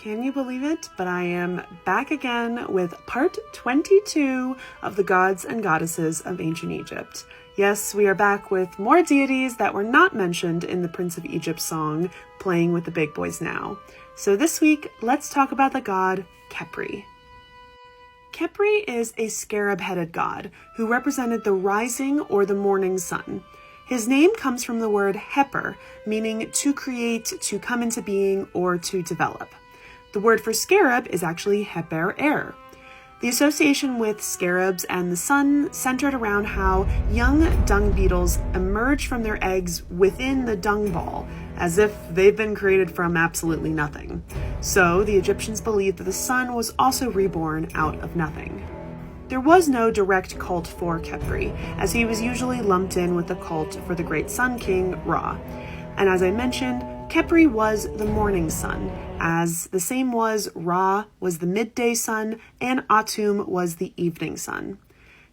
Can you believe it? But I am back again with part 22 of the gods and goddesses of ancient Egypt. Yes, we are back with more deities that were not mentioned in the Prince of Egypt song, Playing with the Big Boys Now. So this week, let's talk about the god Khepri. Khepri is a scarab-headed god who represented the rising or the morning sun. His name comes from the word heper, meaning to create, to come into being, or to develop. The word for scarab is actually heper. The association with scarabs and the sun centered around how young dung beetles emerge from their eggs within the dung ball, as if they've been created from absolutely nothing. So the Egyptians believed that the sun was also reborn out of nothing. There was no direct cult for Khepri, as he was usually lumped in with the cult for the great sun king, Ra. And as I mentioned, Khepri was the morning sun, as the same was Ra was the midday sun and Atum was the evening sun.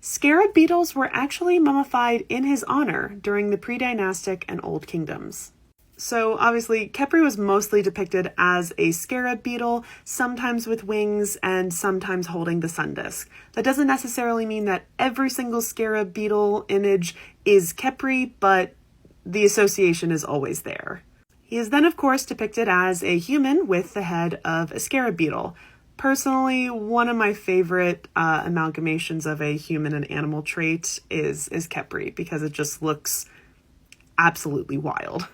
Scarab beetles were actually mummified in his honor during the pre-dynastic and Old Kingdoms. So obviously, Khepri was mostly depicted as a scarab beetle, sometimes with wings and sometimes holding the sun disk. That doesn't necessarily mean that every single scarab beetle image is Khepri, but the association is always there. He is then, of course, depicted as a human with the head of a scarab beetle. Personally, one of my favorite amalgamations of a human and animal trait is Khepri, because it just looks absolutely wild.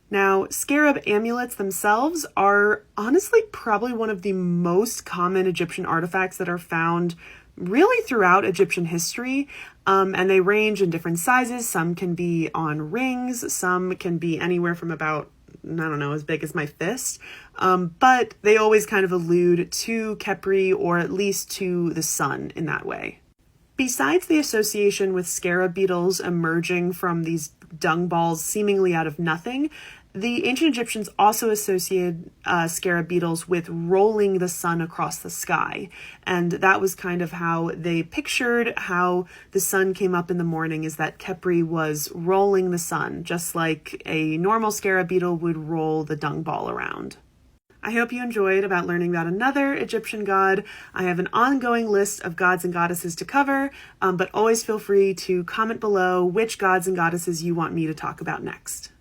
Now, scarab amulets themselves are honestly probably one of the most common Egyptian artifacts that are found really throughout Egyptian history, and they range in different sizes. Some can be on rings, some can be anywhere from about, as big as my fist, but they always kind of allude to Khepri or at least to the sun in that way. Besides the association with scarab beetles emerging from these dung balls seemingly out of nothing, the ancient Egyptians also associated scarab beetles with rolling the sun across the sky. And that was kind of how they pictured how the sun came up in the morning, is that Khepri was rolling the sun, just like a normal scarab beetle would roll the dung ball around. I hope you enjoyed about learning about another Egyptian god. I have an ongoing list of gods and goddesses to cover, but always feel free to comment below which gods and goddesses you want me to talk about next.